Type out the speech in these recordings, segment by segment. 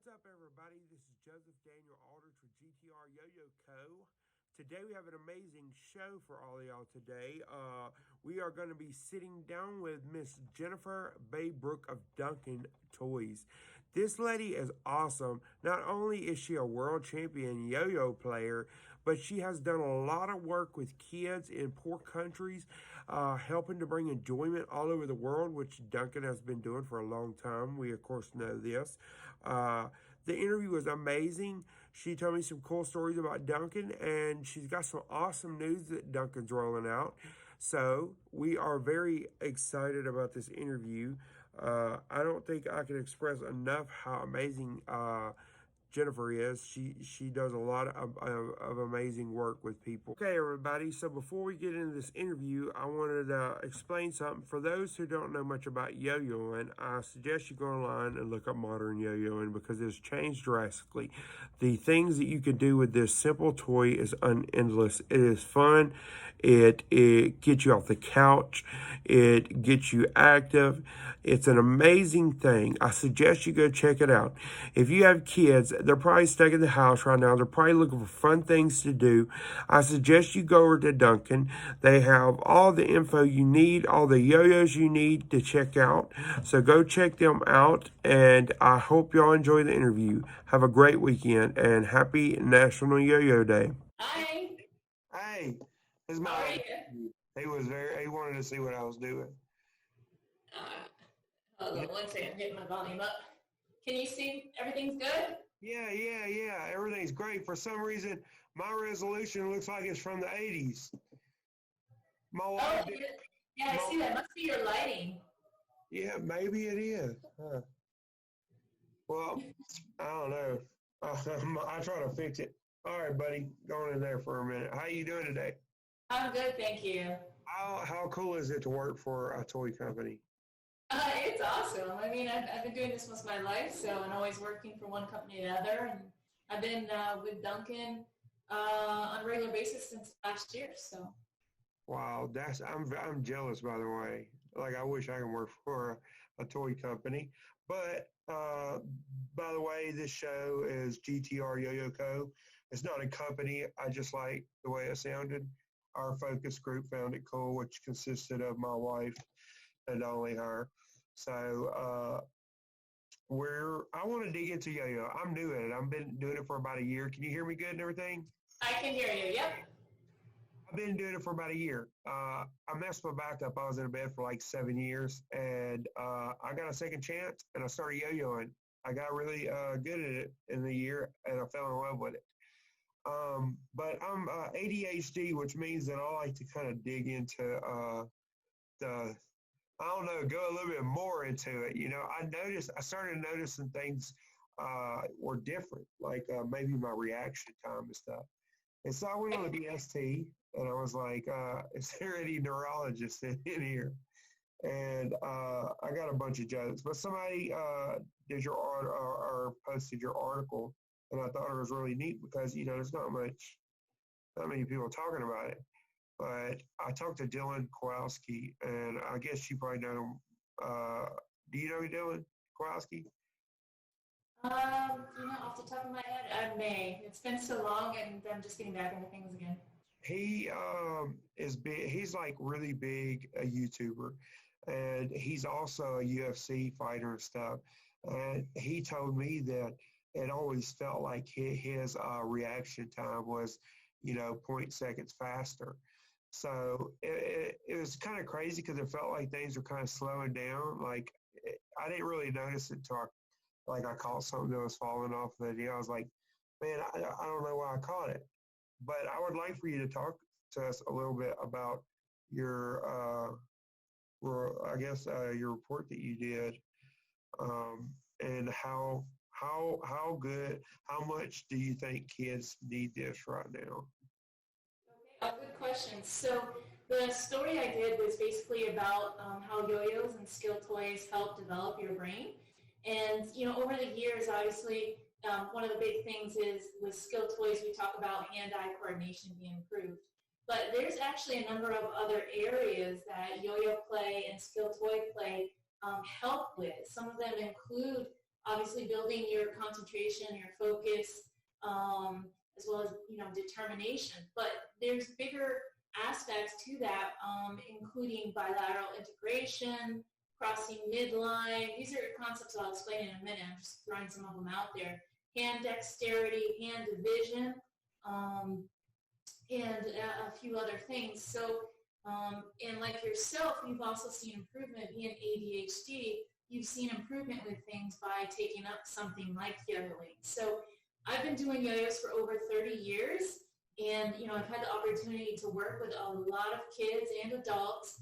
What's up, everybody? This is Joseph Daniel Aldrich with GTR Yo-Yo Co. Today we have an amazing show for all of y'all today. We are going to be sitting down with Miss Jennifer Baybrook of Duncan Toys. This lady is awesome. Not only is she a world champion yo-yo player, but she has done a lot of work with kids in poor countries, helping to bring enjoyment all over the world, which Duncan has been doing for a long time. We, of course, know this. Uh, the interview was amazing. She told me some cool stories about Duncan, and she's got some awesome news that Duncan's rolling out. So we are very excited about this interview. I don't think I can express enough how amazing Jennifer is. She does a lot of amazing work with people. Okay, everybody. So before we get into this interview, I wanted to explain something. For those who don't know much about yo-yoing, I suggest you go online and look up modern yo-yoing because it's changed drastically. The things that you can do with this simple toy is endless. It is fun. It gets you off the couch. It gets you active. It's an amazing thing. I suggest you go check it out. If you have kids, they're probably stuck in the house right now. They're probably looking for fun things to do. I suggest you go over to Duncan. They have all the info you need, all the yo-yos you need to check out. So go check them out, and I hope y'all enjoy the interview. Have a great weekend, and happy National Yo-Yo Day. Hi. Hey, this is How my. are you? He wanted to see what I was doing. Hold on one second. I'm getting my volume up. Can you see everything's good? Yeah. Everything's great. For some reason, my resolution looks like it's from the 80s. My Oh, wife did. yeah, I My, see that. Must be your lighting. yeah, maybe it is. Well, I don't know. I try to fix it. All right, buddy, going in there for a minute. How you doing today? I'm good, thank you. How cool is it to work for a toy company? It's awesome. I mean, I've been doing this most of my life, so I'm always working from one company to another, and I've been with Duncan on a regular basis since last year. So, Wow, I'm jealous, by the way. Like I wish I could work for a toy company. But by the way, this show is GTR Yo-Yo Co. It's not a company. I just like the way it sounded. Our focus group found it cool, which consisted of my wife and only her. So I want to dig into yo-yo. I'm new at it. I've been doing it for about a year. Can you hear me good and everything? I can hear you. Yep. I've been doing it for about a year. I messed my back up. I was in a bed for like 7 years, and I got a second chance, and I started yo-yoing. I got really good at it in the year, and I fell in love with it. But I'm ADHD, which means that I like to kind of dig into the I don't know, go a little bit more into it. I started noticing things were different, like maybe my reaction time and stuff. And so I went on the BST, and I was like, is there any neurologists in here? And I got a bunch of jokes, but somebody did your art or posted your article, and I thought it was really neat because there's not many people talking about it. But I talked to Dylan Kowalski, and I guess you probably know him. Do you know Dylan Kowalski? Off the top of my head, I may. It's been so long, and I'm just getting back into things again. He is big. He's like really big a YouTuber, and he's also a UFC fighter and stuff. And he told me that it always felt like his reaction time was, point seconds faster. So it was kind of crazy because it felt like things were kind of slowing down. Like I didn't really notice it until I caught something that was falling off the video. I was like, man, I don't know why I caught it. But I would like for you to talk to us a little bit about your, your report that you did, and how good, how much do you think kids need this right now? Good question. So the story I did was basically about how yo-yos and skill toys help develop your brain. And, over the years, obviously, one of the big things is with skill toys, we talk about hand-eye coordination being improved. But there's actually a number of other areas that yo-yo play and skill toy play help with. Some of them include obviously building your concentration, your focus, as well as, determination. But there's bigger aspects to that, including bilateral integration, crossing midline. These are concepts I'll explain in a minute. I'm just throwing some of them out there. Hand dexterity, hand division, and a few other things. So, and like yourself, you've also seen improvement being ADHD. You've seen improvement with things by taking up something like yoyoing. So I've been doing yo-yos for over 30 years, and I've had the opportunity to work with a lot of kids and adults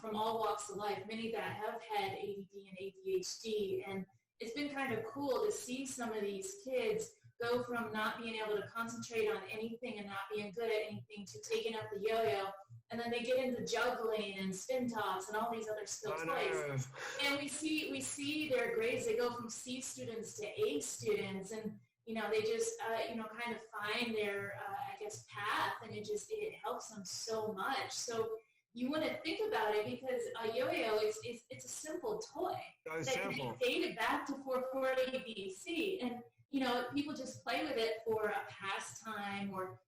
from all walks of life, many that have had ADD and ADHD, and it's been kind of cool to see some of these kids go from not being able to concentrate on anything and not being good at anything to taking up the yo-yo, and then they get into juggling and spin tops and all these other skill toys. And we see their grades. They go from C students to A students, and they just kind of find their path, and it helps them so much. So you want to think about it, because a yo-yo it's a simple toy that can be dated back to 440 BC, and people just play with it for a pastime, or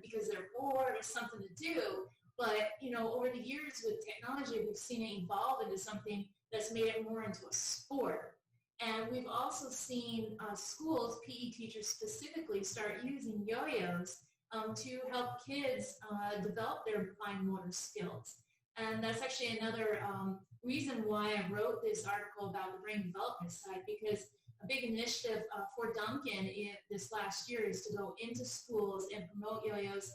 because they're bored or something to do. But over the years with technology, we've seen it evolve into something that's made it more into a sport. And we've also seen schools, PE teachers specifically, start using yo-yos to help kids develop their fine motor skills. And that's actually another reason why I wrote this article about the brain development side, because a big initiative for Duncan this last year is to go into schools and promote yo-yos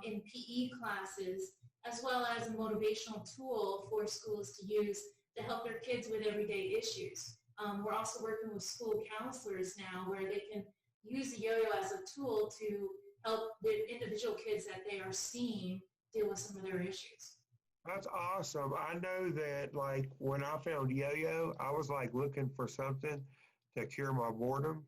in PE classes, as well as a motivational tool for schools to use to help their kids with everyday issues. We're also working with school counselors now, where they can use the yo-yo as a tool to help the individual kids that they are seeing deal with some of their issues. That's awesome. I know that, like, when I found yo-yo, I was like looking for something to cure my boredom,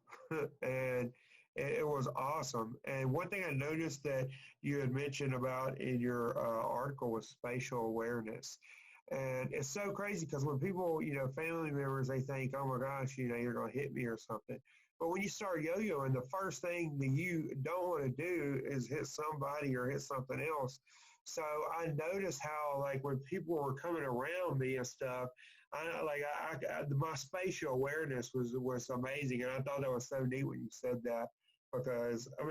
and it was awesome. And one thing I noticed that you had mentioned about in your article was spatial awareness. And it's so crazy, because when people, family members, they think, oh my gosh, you're going to hit me or something. But when you start yo-yoing, the first thing that you don't want to do is hit somebody or hit something else. So I noticed how, like, when people were coming around me and stuff, my spatial awareness was amazing. And I thought that was so neat when you said that, because, I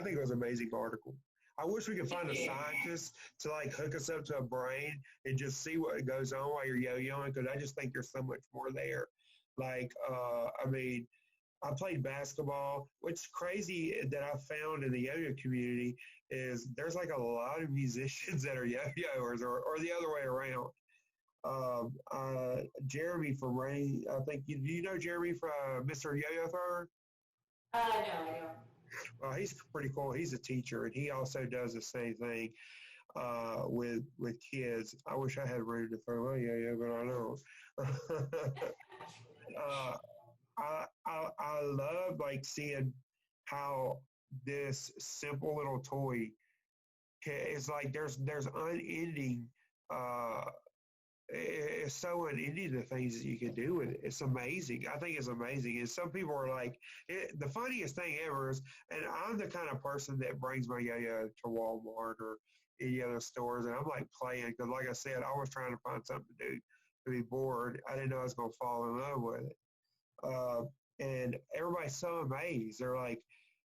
think it was an amazing article. I wish we could find a scientist to, like, hook us up to a brain and just see what goes on while you're yo-yoing, because I just think there's so much more there. Like, I played basketball. What's crazy that I found in the yo-yo community is there's, like, a lot of musicians that are yo-yoers, or the other way around. Jeremy from Rain, I think, do you know Jeremy from Mr. Yo-Yo Thrower? No, I don't. Well, he's pretty cool. He's a teacher, and he also does the same thing with kids. I wish I had room to throw my yo-yo, but I don't. I love, like, seeing how this simple little toy is, like, there's unending. It's so unending, the things that you can do with it. It's amazing. I think it's amazing. And some people are like, the funniest thing ever is, and I'm the kind of person that brings my yo-yo to Walmart or any other stores, and I'm like playing, because like I said, I was trying to find something to do to be bored. I didn't know I was going to fall in love with it. And everybody's so amazed. They're like,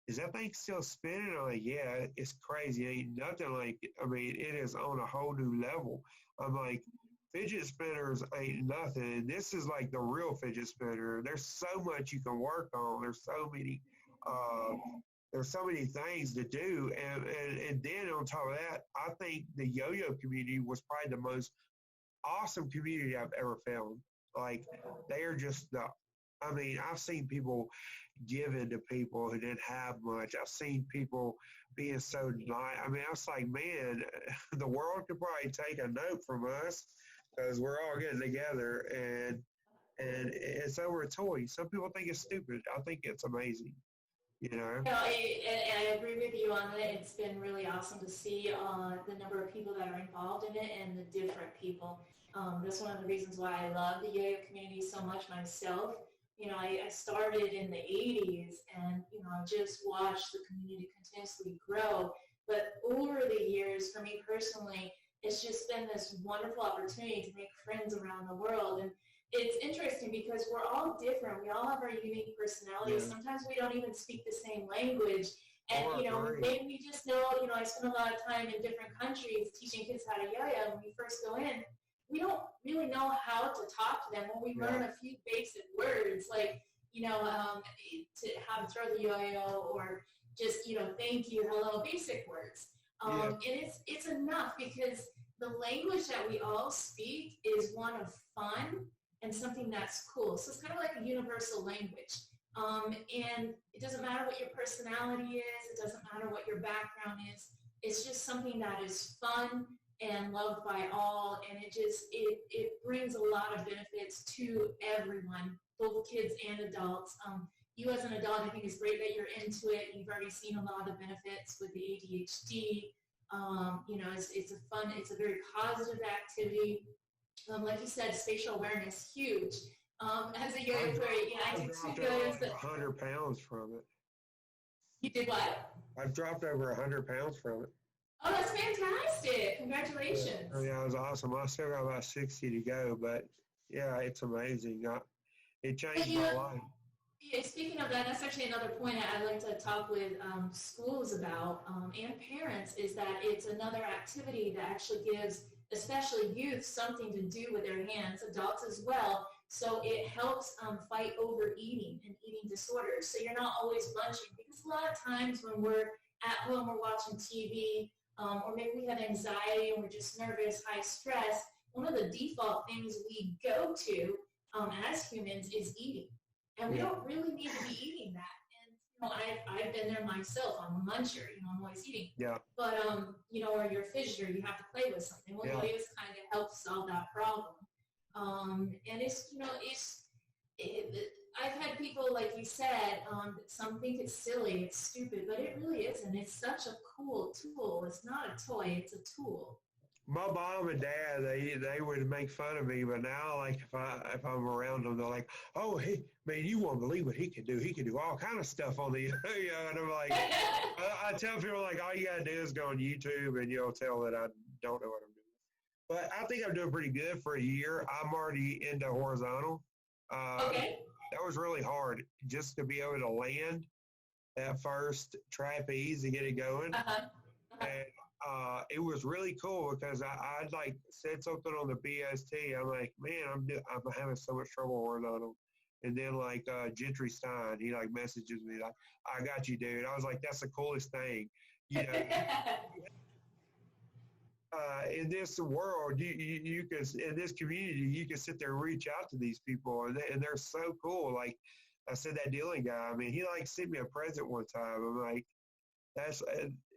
is that thing still spinning? I'm like, yeah, it's crazy. It ain't nothing like it. It is on a whole new level. I'm like, fidget spinners ain't nothing. This is like the real fidget spinner. There's so much you can work on. There's so many things to do. And then on top of that, I think the yo-yo community was probably the most awesome community I've ever found. Like, they are just I've seen people giving to people who didn't have much. I've seen people being so nice. I was like, man, the world could probably take a note from us, because we're all getting together, and it's over a toy. Some people think it's stupid. I think it's amazing. you know? No, I agree with you on that. It's been really awesome to see the number of people that are involved in it and the different people. That's one of the reasons why I love the yo-yo community so much myself. I started in the 80s and, I just watched the community continuously grow. But over the years, for me personally, it's just been this wonderful opportunity to make friends around the world. And it's interesting because we're all different. We all have our unique personalities. Yeah. Sometimes we don't even speak the same language. And, Right. maybe we just know, I spend a lot of time in different countries teaching kids how to yo-yo. When we first go in, we don't really know how to talk to them. When we learn a few basic words, like, to how to throw the yo-yo or just, thank you, hello, basic words. Yeah. And it's enough because the language that we all speak is one of fun and something that's cool. So it's kind of like a universal language. And it doesn't matter what your personality is. It doesn't matter what your background is. It's just something that is fun and loved by all. And it brings a lot of benefits to everyone, both kids and adults. You as an adult, I think it's great that you're into it. You've already seen a lot of benefits with the ADHD. It's a very positive activity. Like you said, spatial awareness, huge. As a yoga player, I I've did dropped 2 yogas. 100 pounds from it. You did what? I've dropped over 100 pounds from it. Oh, that's fantastic. Congratulations. Yeah, it was awesome. I still got about 60 to go, but yeah, it's amazing. It changed my life. Yeah, speaking of that, that's actually another point I'd like to talk with schools about and parents is that it's another activity that actually gives, especially youth, something to do with their hands, adults as well. So it helps fight overeating and eating disorders. So you're not always munching because a lot of times when we're at home, we're watching TV, or maybe we have anxiety and we're just nervous, high stress. One of the default things we go to as humans is eating. And we don't really need to be eating that. And, I've been there myself. I'm a muncher, I'm always eating. Yeah. But, or you're a fidgeter, you have to play with something. Well, yogas kind of help solve that problem. And I've had people, like you said, some think it's silly, it's stupid, but it really isn't. It's such a cool tool. It's not a toy, it's a tool. My mom and dad, they would make fun of me, but now, like, if I'm around them, they're like, "Oh, man, you won't believe what he can do. He can do all kind of stuff on the, and I'm like, I tell people, like, all you gotta do is go on YouTube, and you'll tell that I don't know what I'm doing. But I think I'm doing pretty good for a year. I'm already into horizontal. Okay. That was really hard just to be able to land that first trapeze and get it going. And it was really cool because I like said something on the BST. I'm like, man, I'm having so much trouble horizontal. And then like Gentry Stein, he like messages me like, I got you, dude. I was like, that's the coolest thing. In this world, you can, in this community, you can sit there and reach out to these people, and they're so cool. Like I said, that dealing guy, I mean, he like sent me a present one time. I'm like,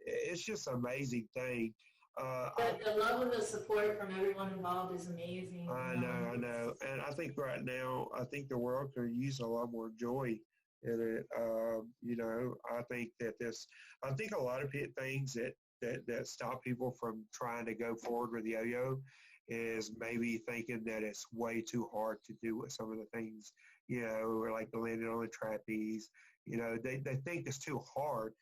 it's just an amazing thing. The love and the support from everyone involved is amazing. I know. And I think right now, I think the world could use a lot more joy in it. I think a lot of things that stop people from trying to go forward with yo-yo is maybe thinking that it's way too hard to do with some of the things, or like the landing on the trapeze. They think it's too hard.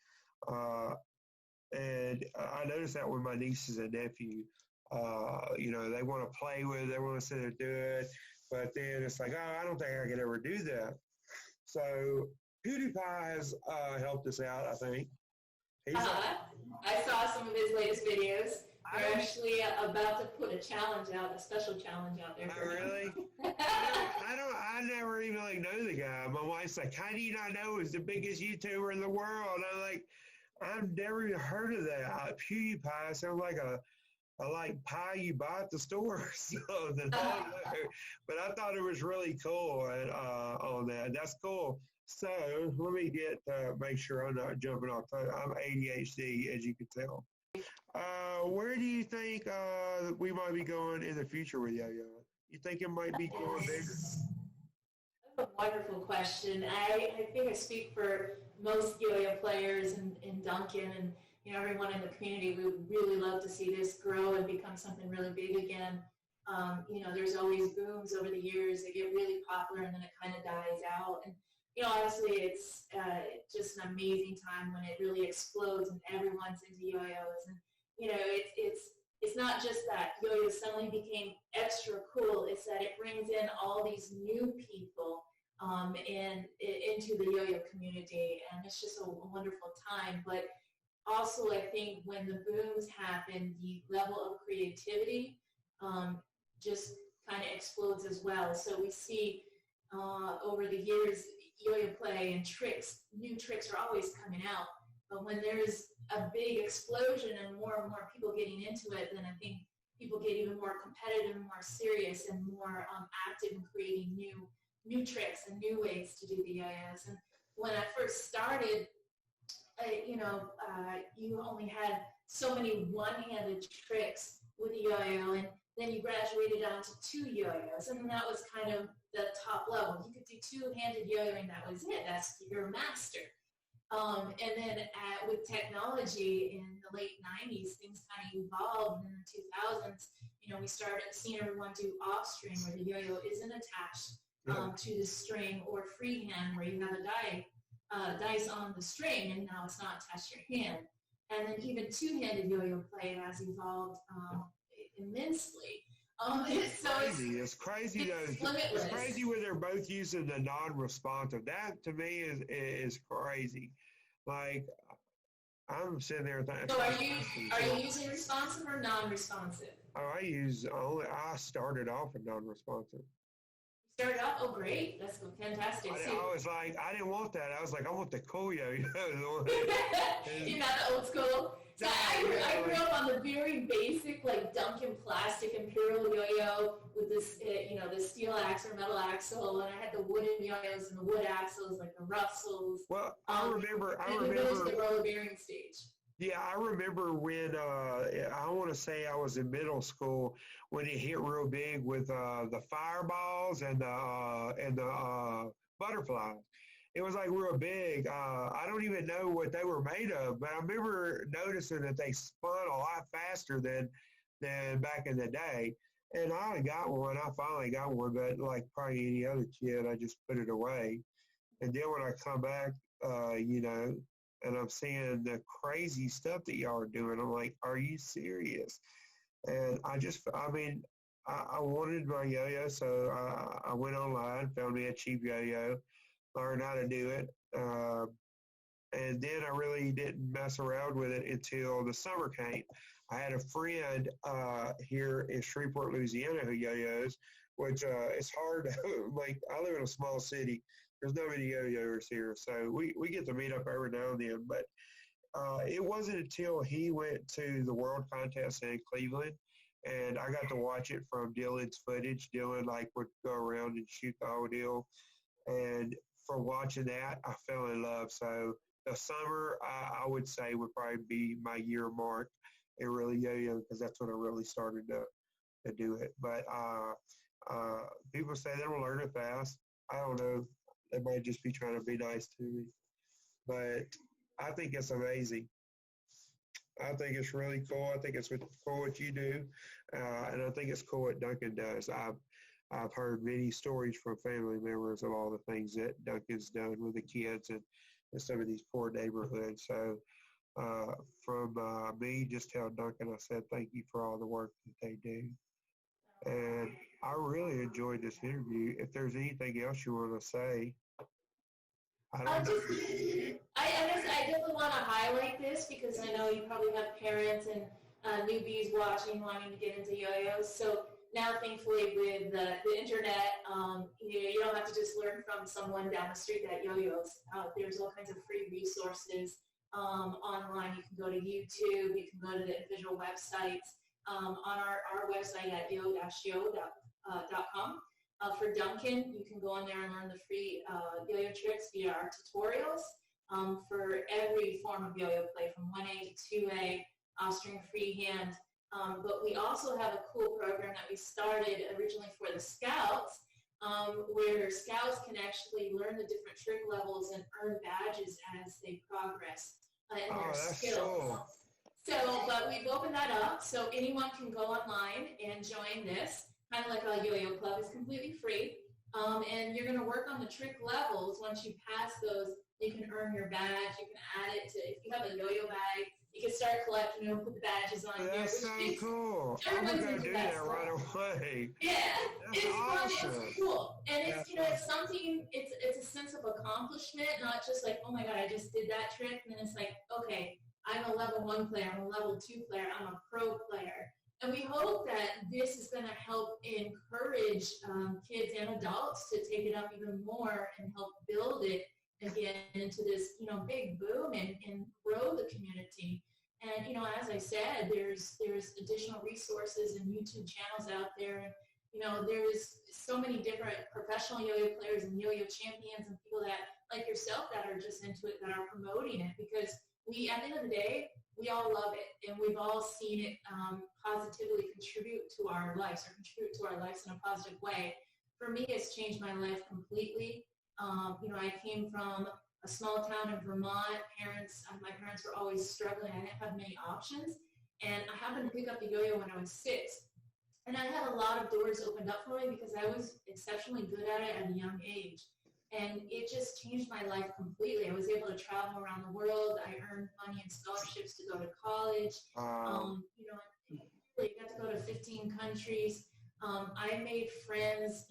And I noticed that with my nieces and nephew. They want to play with it, they want to sit there and do it, but then it's like, oh, I don't think I could ever do that. So PewDiePie has helped us out, I think. I saw some of his latest videos. They're actually about to put a challenge out, a special challenge out there. Oh, really? I never even know the guy. My wife's like, how do you not know he's the biggest YouTuber in the world? I'm like, I've never even heard of that. PewDiePie sounds like a pie you buy at the store or something. But I thought it was really cool on that. That's cool. So let me make sure I'm not jumping off. I'm ADHD, as you can tell. Where do you think we might be going in the future with yo-yo? You think it might be going bigger? A wonderful question. I think I speak for most yo-yo players and Duncan and everyone in the community. We would really love to see this grow and become something really big again. There's always booms over the years that get really popular and then it kind of dies out. And obviously it's just an amazing time when it really explodes and everyone's into yo-yos. And it's not just that yo-yos suddenly became extra cool. It's that it brings in all these new people into the yo-yo community, and it's just a wonderful time. But also, I think when the booms happen, the level of creativity just kind of explodes as well. So we see over the years, yo-yo play and new tricks are always coming out. But when there's a big explosion and more people getting into it, then I think people get even more competitive and more serious and more active in creating new tricks and new ways to do the yo-yos. And when I first started, you only had so many one-handed tricks with the yo-yo, and then you graduated on to two yo-yos, and that was kind of the top level. You could do two-handed yo-yoing, that was it. That's your master. And then with technology in the late 90s, things kind of evolved. And in the 2000s, we started seeing everyone do off-string where the yo-yo isn't attached to the string, or freehand where you have a dice on the string and now it's not attached to your hand. And then even two-handed yo-yo play has evolved immensely. It's crazy. It's crazy though. It's crazy when they're both using the non-responsive. That to me is crazy. Like I'm sitting there thinking. So are you using responsive or non-responsive? Oh, I started off with non-responsive. Started off? Oh, great. That's fantastic. I was like, I didn't want that. I was like, I want the cool yo-yo. You're not the old school? So I grew up on the very basic, like Duncan plastic Imperial yo-yo with this, the steel axle or metal axle, and I had the wooden yo-yos and the wood axles, like the Russells. Well, I remember the roller bearing stage. Yeah, I remember when I want to say I was in middle school when it hit real big with the fireballs and the butterflies. It was like real big. I don't even know what they were made of, but I remember noticing that they spun a lot faster than back in the day. And I got one. I finally got one, but like probably any other kid, I just put it away. And then when I come back, and I'm seeing the crazy stuff that y'all are doing, I'm like, are you serious? And I wanted my yo-yo, so I went online, found me a cheap yo-yo, learned how to do it. And then I really didn't mess around with it until the summer came. I had a friend here in Shreveport, Louisiana who yo-yos, which it's hard to, like, I live in a small city. There's no many yo-yoers here, so we get to meet up every now and then. But it wasn't until he went to the World Contest in Cleveland, and I got to watch it from Dylan's footage. Dylan would go around and shoot the whole deal, and from watching that, I fell in love. So the summer, I would say, would probably be my year mark in really yo-yo, because that's when I really started to do it. But people say they don't learn it fast. I don't know. They might just be trying to be nice to me. But I think it's amazing. I think it's really cool. I think it's cool what you do. And I think it's cool what Duncan does. I've heard many stories from family members of all the things that Duncan's done with the kids and some of these poor neighborhoods. So from me, just tell Duncan I said thank you for all the work that they do. And I really enjoyed this interview. If there's anything else you want to say, I definitely want to highlight this because I know you probably have parents and newbies watching, wanting to get into yo-yos. So now, thankfully, with the internet, you don't have to just learn from someone down the street that yo-yos. There's all kinds of free resources online. You can go to YouTube. You can go to the individual websites. On our website at yo-yo.com. For Duncan, you can go on there and learn the free yo-yo tricks via our tutorials for every form of yo-yo play, from 1A to 2A, off-string, freehand. But we also have a cool program that we started originally for the Scouts where scouts can actually learn the different trick levels and earn badges as they progress in their that's skills. cool. So, but we've opened that up so anyone can go online and join this, kind of like a yo-yo club. It's completely free. And you're going to work on the trick levels. Once you pass those, you can earn your badge. You can add it to, if you have a yo-yo bag, you can start collecting them, put the badges on there. That's so cool. I'm going to do that right away. Yeah, that's it's awesome. fun, it's cool. And it's, it's something, it's a sense of accomplishment, not just like, oh my God, I just did that trick. And then it's like, okay, I'm a level 1 player, I'm a level 2 player, I'm a pro player. And we hope that this is going to help encourage kids and adults to take it up even more and help build it again into this, big boom and grow the community. And, as I said, there's additional resources and YouTube channels out there. And, there's so many different professional yo-yo players and yo-yo champions and people that, like yourself, that are just into it, that are promoting it, because we, at the end of the day, we all love it, and we've all seen it positively contribute to our lives, or contribute to our lives in a positive way. For me, it's changed my life completely. I came from a small town in Vermont. My parents were always struggling. I didn't have many options, and I happened to pick up the yo-yo when I was 6. And I had a lot of doors opened up for me because I was exceptionally good at it at a young age. And it just changed my life completely. I was able to travel around the world. I earned money and scholarships to go to college. Really got to go to 15 countries. I made friends,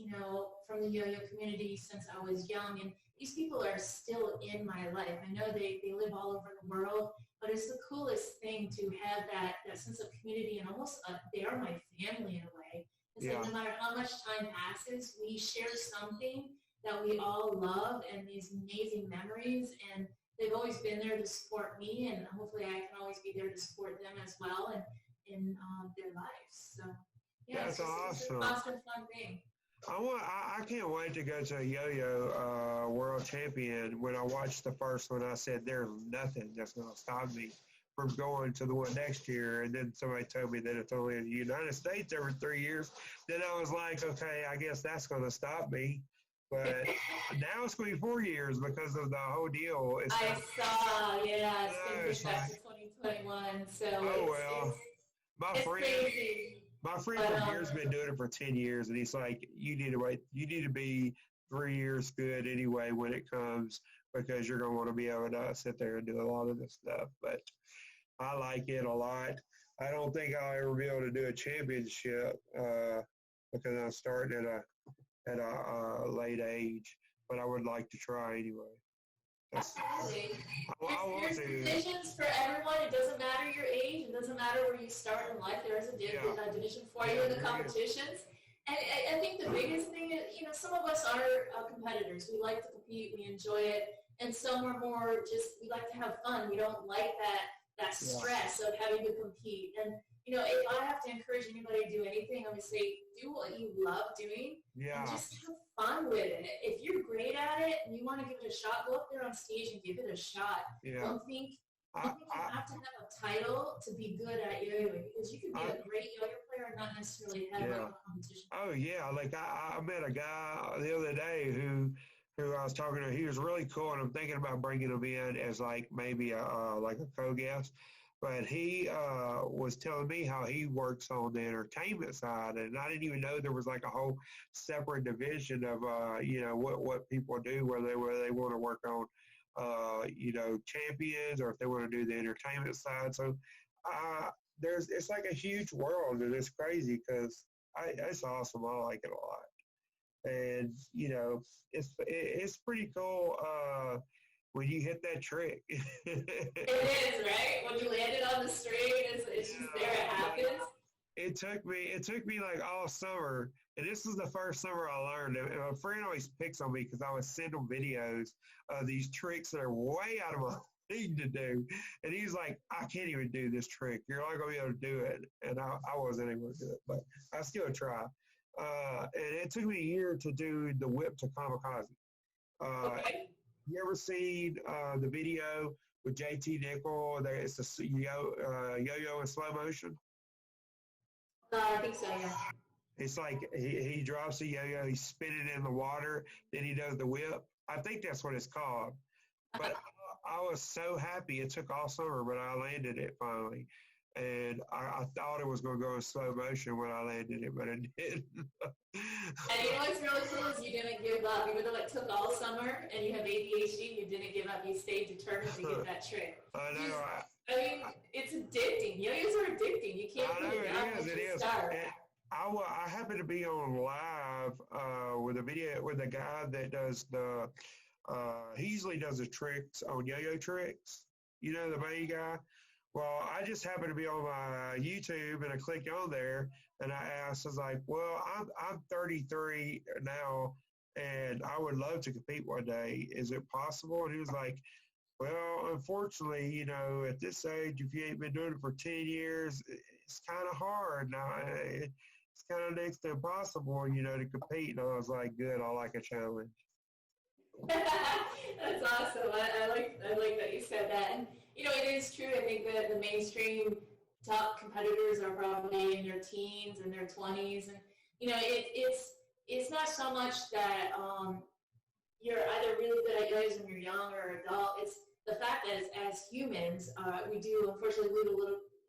from the yo-yo community since I was young. And these people are still in my life. I know they live all over the world, but it's the coolest thing to have that sense of community, and almost they are my family in a way. It's like no matter how much time passes, we share something that we all love and these amazing memories, and they've always been there to support me, and hopefully I can always be there to support them as well and in their lives. So that's awesome. It's a constant fun thing. I can't wait to go to a yo-yo world champion. When I watched the first one, I said there's nothing that's going to stop me from going to the one next year. And then somebody told me that it's only in the United States every 3 years. Then I was like, okay, I guess that's going to stop me. But now it's going to be 4 years because of the whole deal. It's going to be back to 2021. So my friend from here's been doing it for 10 years, and he's like, you need to wait. You need to be 3 years good anyway when it comes, because you're going to want to be able to sit there and do a lot of this stuff. But I like it a lot. I don't think I'll ever be able to do a championship because I'm starting at a late age, but I would like to try anyway. Absolutely. There's divisions for everyone. It doesn't matter your age. It doesn't matter where you start in life. There is a division for you in the competitions. And I think the biggest thing is, some of us are competitors. We like to compete. We enjoy it. And some are more just, we like to have fun. We don't like that stress of having to compete. And, if I have to encourage anybody to do anything, I'm going to say, do what you love doing. And just have fun with it. If you're great at it and you want to give it a shot, go up there on stage and give it a shot. Don't think you have to have a title to be good at yo-yoing, because you can be a great yo-yo player and not necessarily have a competition. Oh, yeah. Like I met a guy the other day who I was talking to. He was really cool, and I'm thinking about bringing him in as like maybe a co-guest. But he was telling me how he works on the entertainment side, and I didn't even know there was like a whole separate division of what people do, whether they want to work on champions, or if they want to do the entertainment side. So it's like a huge world, and it's crazy because it's awesome. I like it a lot, and it's pretty cool. When you hit that trick. It is, right? When you land it on the string, it's just there, it happens. It took me like all summer, and this was the first summer I learned. And my friend always picks on me because I would send him videos of these tricks that are way out of my league to do. And he's like, I can't even do this trick. You're not going to be able to do it. And I wasn't able to do it, but I still try. And it took me a year to do the whip to kamikaze. Okay. You ever seen the video with JT Nickel? It's a yo-yo in slow motion. I think so, yeah. It's like he drops the yo-yo, he spin it in the water, then he does the whip. I think that's what it's called. But I was so happy. It took all summer, but I landed it finally. And I thought it was going to go in slow motion when I landed it, but it didn't. And you know what's really cool is you didn't give up. Even though it took all summer and you have ADHD, you didn't give up. You stayed determined to get that trick. I know. I mean, it's addicting. Yo-yos are addicting. You can't put it down once you start. I happened to be on live with a video with a guy that does he usually does the tricks on yo-yo tricks. You know, the main guy. Well, I just happened to be on my YouTube, and I clicked on there, and I asked, I was like, well, I'm 33 now, and I would love to compete one day. Is it possible? And he was like, well, unfortunately, you know, at this age, if you ain't been doing it for 10 years, it's kind of hard. Now, it's kind of next to impossible, you know, to compete. And I was like, good, I like a challenge. That's awesome. I like that you said that. And, you know, it is true. I think that the mainstream top competitors are probably in their teens and their 20s. And, you know, it's not so much that you're either really good at yo-yos when you're young or adult. It's the fact that as humans, we do unfortunately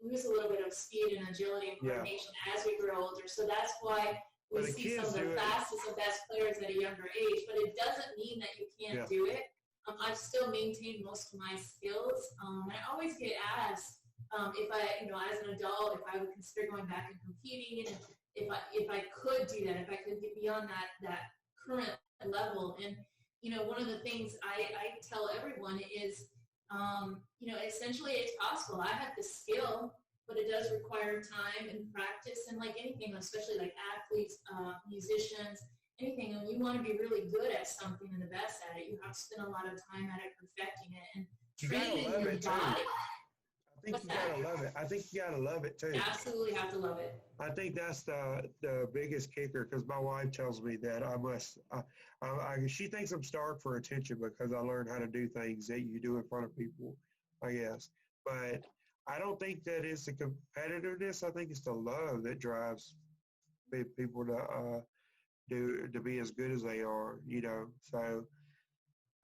lose a little bit of speed and agility and coordination as we grow older. So that's why we see some of the fastest and best players at a younger age. But it doesn't mean that you can't do it. I've still maintained most of my skills. And I always get asked if I, you know, as an adult, if I would consider going back and competing, and if I could do that, if I could get beyond that current level. And, you know, one of the things I tell everyone is, you know, essentially it's possible. I have the skill, but it does require time and practice. And like anything, especially like athletes, musicians, anything, when you want to be really good at something and the best at it, you have to spend a lot of time at it, perfecting it, and training your body. I think you gotta love it. I think you gotta love it too. You absolutely have to love it. I think that's the biggest kicker, because my wife tells me that she thinks I'm starved for attention because I learned how to do things that you do in front of people, I guess. But I don't think that it's the competitiveness. I think it's the love that drives people to be as good as they are, you know. So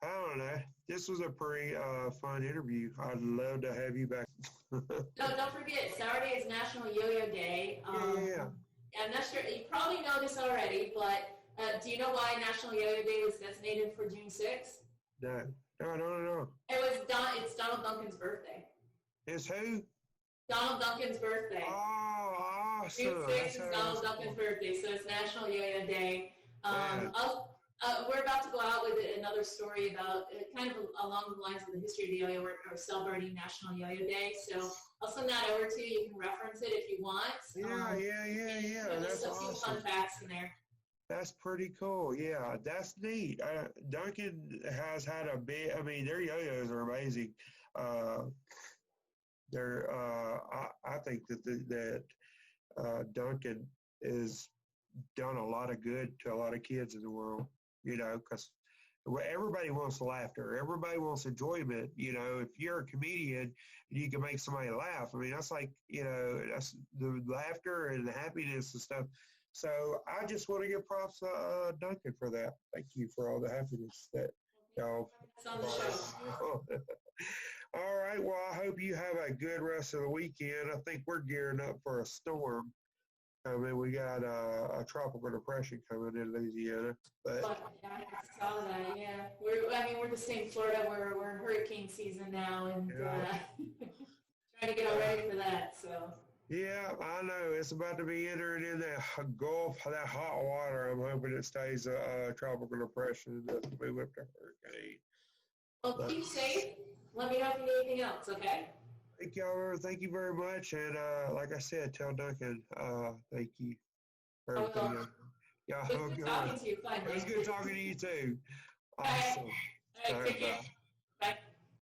I don't know. This was a pretty fun interview. I'd love to have you back. No, don't forget, Saturday is National Yo-Yo Day. I'm not sure, you probably know this already, but do you know why National Yo-Yo Day was designated for June 6th? No, I don't know. It's Donald Duncan's birthday. It's who? Donald Duncan's birthday. Oh, awesome. June 6th is Donald Duncan's birthday, so it's National Yo-Yo Day. We're about to go out with another story about kind of along the lines of the history of the yo-yo. We're celebrating National Yo-Yo Day, so I'll send that over to you. You can reference it if you want. Yeah. That's awesome. Some fun facts in there. That's pretty cool. Yeah, that's neat. Duncan has had a big. I mean, their yo-yos are amazing. I think that Duncan is done a lot of good to a lot of kids in the world, you know, because everybody wants laughter. Everybody wants enjoyment. You know, if you're a comedian and you can make somebody laugh, I mean, that's like, you know, that's the laughter and the happiness and stuff. So I just want to give props to Duncan for that. Thank you for all the happiness that y'all. All right. Well, I hope you have a good rest of the weekend. I think we're gearing up for a storm. I mean, we got a tropical depression coming in Louisiana. But yeah, I saw that. Yeah, we're the same Florida. We're in hurricane season now, and trying to get all ready for that. So. Yeah, I know it's about to be entering in that Gulf, that hot water. I'm hoping it stays a tropical depression and doesn't move up to hurricane. Well, keep safe. Let me know if you need anything else. Okay. Thank you very much. And like I said, tell Duncan, thank you for everything. Good talking to you. Bye. It was good talking to you too. Awesome. All right, take care.